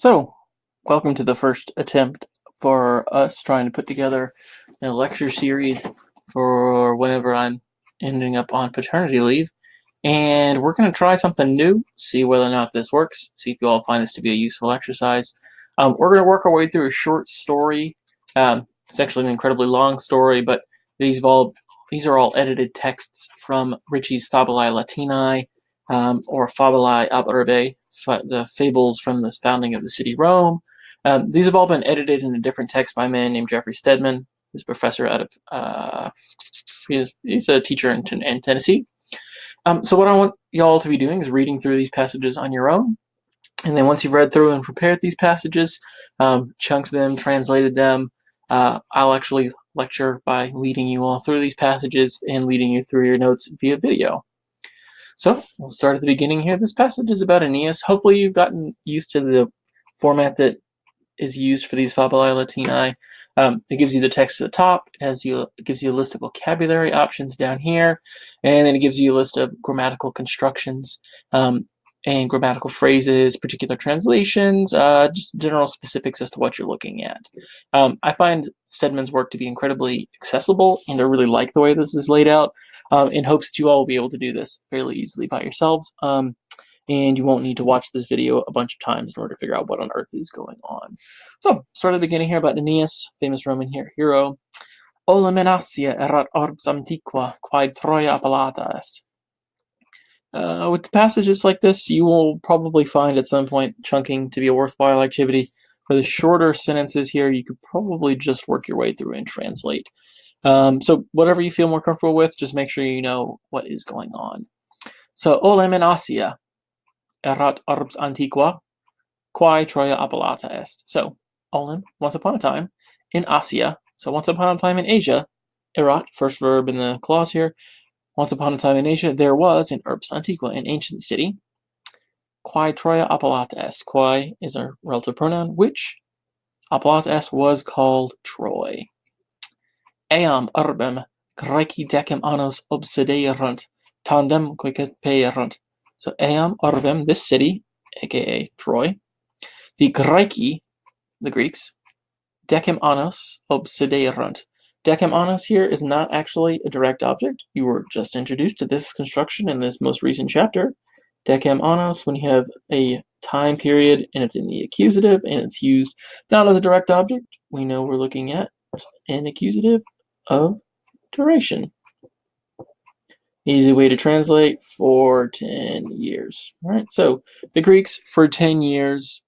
So, welcome to the first attempt for us trying to put together a lecture series for whenever I'm ending up on paternity leave. And we're going to try something new, see whether or not this works, see if you all find this to be a useful exercise. We're going to work our way through a short story. It's actually an incredibly long story, but these are all edited texts from Ritchie's Fabulae Latinae, or Fabulae ab Urbe, the fables from the founding of the city Rome. These have all been edited in a different text by a man named Jeffrey Stedman, who's a professor out of, he's a teacher in Tennessee. So what I want y'all to be doing is reading through these passages on your own. And then once you've read through and prepared these passages, chunked them, translated them, I'll actually lecture by leading you all through these passages and leading you through your notes via video. So we'll start at the beginning here. This passage is about Aeneas. Hopefully you've gotten used to the format that is used for these Fabulae Latinae. It gives you the text at the top. It gives you a list of vocabulary options down here, and then it gives you a list of grammatical constructions and grammatical phrases, particular translations, just general specifics as to what you're looking at. I find Stedman's work to be incredibly accessible, and I really like the way this is laid out, in hopes that you all will be able to do this fairly easily by yourselves. And you won't need to watch this video a bunch of times in order to figure out what on earth is going on. So, start at the beginning here about Aeneas, famous Roman hero. Ola menacia erat orbs antiqua, quae Troia appellata est. With passages like this, you will probably find at some point chunking to be a worthwhile activity. For the shorter sentences here, you could probably just work your way through and translate. So whatever you feel more comfortable with, just make sure you know what is going on. So, ola menacia erat orbs antiqua, quae Troia appellata est. So, Olin, once upon a time, in Asia, so once upon a time in Asia, erat, first verb in the clause here, once upon a time in Asia, there was in Urbs Antiqua, an ancient city, quae Troia appellata est. Quae is a relative pronoun, which appellata est was called Troy. Eam urbem Graeci decem annos obsiderunt, tandem quiceperunt. So, eam urbem, this city, aka Troy, the Graeci, the Greeks, decem annos obsiderunt. Decem annos here is not actually a direct object. You were just introduced to this construction in this most recent chapter. Decem annos, when you have a time period and it's in the accusative and it's used not as a direct object, we know we're looking at an accusative of duration. Easy way to translate, for 10 years. All right, so the Greeks, for 10 years,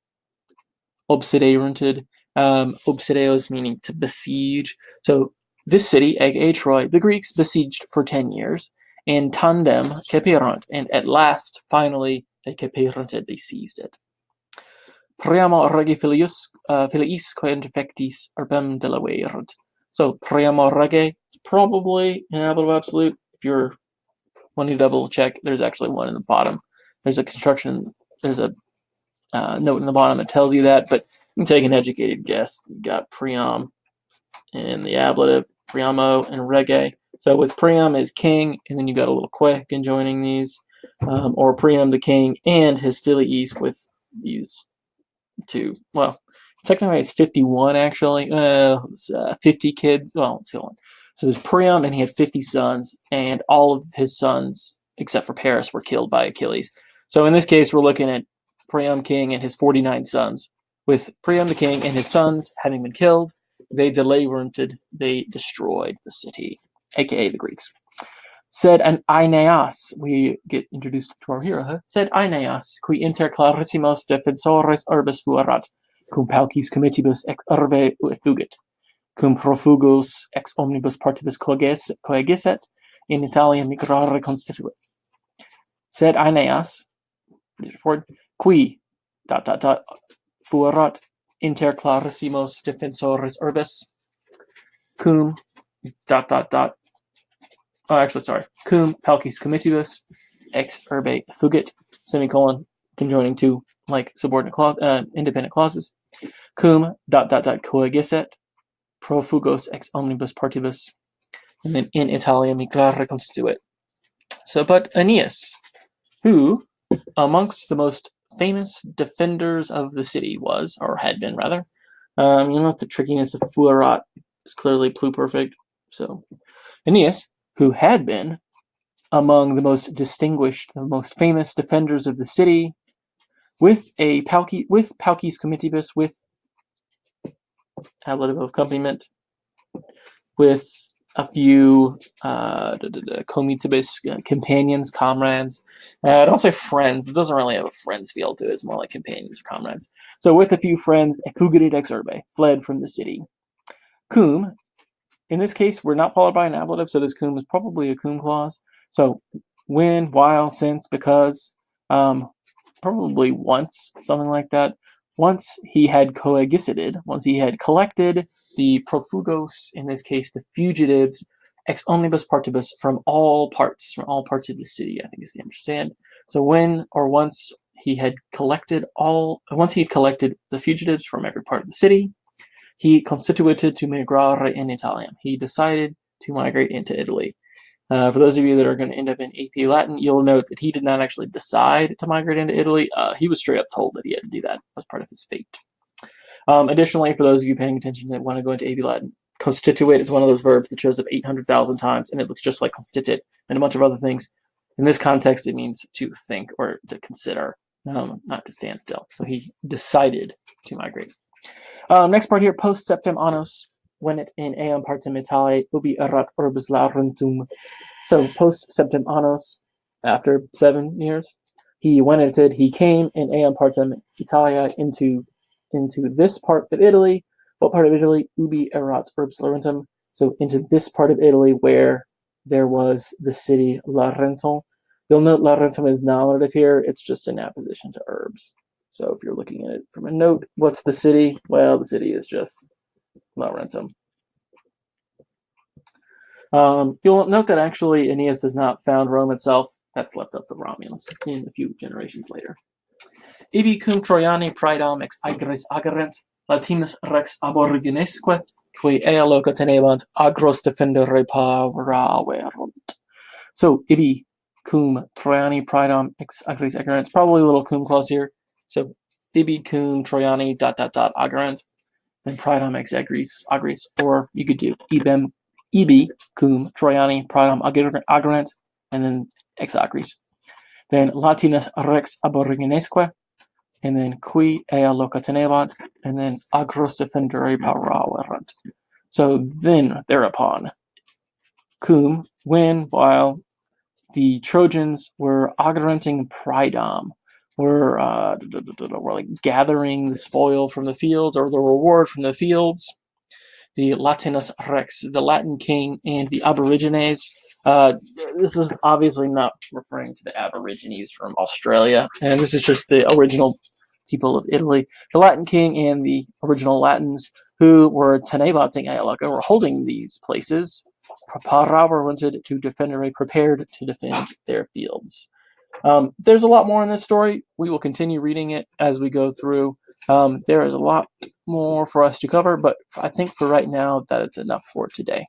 obsiderunted. Obsideos meaning to besiege. So this city, aka Troy, the Greeks besieged for 10 years, and tandem ceperunt, and at last, finally, they ceperunted, they seized it. Priamo regi filiis quae interfectis urbem delaverunt. So priamo regi is probably an ablative absolute. If you're wanting to double check, there's actually one in the bottom. There's a note in the bottom that tells you that, but you can take an educated guess. You got priam in the ablative, priamo and rege. So with priam is king, and then you got a little que conjoining these, or priam the king and his filiis with these two. Well, technically it's 51 actually. 50 kids. Well, let's see one. So there's Priam, and he had 50 sons, and all of his sons, except for Paris, were killed by Achilles. So in this case, we're looking at Priam king and his 49 sons. With Priam the king and his sons having been killed, they they destroyed the city, aka the Greeks. Said an Aeneas, we get introduced to our hero, said Aeneas, qui inter clarissimos defensores urbis fuerat, cum paucis comitibus ex urbe fugit, cum profugos ex omnibus partibus coegisset, in Italia migrare constituit. Said Aeneas, qui, fuerat inter clarissimos defensores urbis, cum, cum paucis comitibus ex urbe fugit, semicolon, conjoining two like subordinate clause, independent clauses, cum coegisset, profugos ex omnibus partibus, and then in Italia migrare constituit. So, but Aeneas, who amongst the most famous defenders of the city was, or had been rather. You know, the trickiness of Fuarat is clearly pluperfect. So Aeneas, who had been among the most distinguished, the most famous defenders of the city, with Paucis Comitibus, with ablative accompaniment, with a few comitibus companions, comrades. Don't say friends. It doesn't really have a friends feel to it. It's more like companions or comrades. So with a few friends, effugited ex urbe, fled from the city. Cum, in this case, we're not followed by an ablative, so this cum is probably a cum clause. So when, while, since, because, probably once, something like that. Once he had coegisated, once he had collected the profugos, in this case the fugitives, ex omnibus partibus, from all parts of the city, I think is the understand. So when or once he had collected the fugitives from every part of the city, he constituted to migrare in Italiam. He decided to migrate into Italy. For those of you that are going to end up in AP Latin, you'll note that he did not actually decide to migrate into Italy. He was straight up told that he had to do that as part of his fate. Additionally, for those of you paying attention that want to go into AP Latin, constituate is one of those verbs that shows up 800,000 times, and it looks just like constitit and a bunch of other things. In this context, it means to think or to consider, not to stand still. So he decided to migrate. Next part here, post septem annos, venet in eam partem Italiae ubi erat orbis Laurentum. So post septem annos, after 7 years, he came in eam partem Italia into this part of Italy. What part of Italy? Ubi erat orbis Laurentum. So into this part of Italy where there was the city Laurentum. You'll note Laurentum is nominative here. It's just an apposition to herbs. So if you're looking at it from a note, what's the city? Well, the city is just Laurentum. You'll note that actually Aeneas does not found Rome itself. That's left up to Romulus in a few generations later. Ibi cum Trojani praedam ex agris agerent, Latinus rex aboriginesque, qui ea loca tenebant, agros defendere paraverunt. So ibi cum Trojani praedam ex agris agerent. Probably a little cum clause here. So ibi cum Trojani ... agerent, and praedam ex agris, or you could do ibi cum Trojani praedam agerent, and then ex agris. Then Latinus rex aboriginesque, and then qui ea loca tenebant, and then agros defendere paraverunt. So then, thereupon, cum, when, while the Trojans were agerenting praedam, were like gathering the spoil from the fields, or the reward from the fields. The Latinus Rex, the Latin king, and the Aborigines. This is obviously not referring to the Aborigines from Australia, and this is just the original people of Italy. The Latin king and the original Latins who were tenebating Aialuca, were holding these places, wanted to defend, or prepared to defend their fields. There's a lot more in this story. We will continue reading it as we go through. There is a lot more for us to cover, but I think for right now that it's enough for today.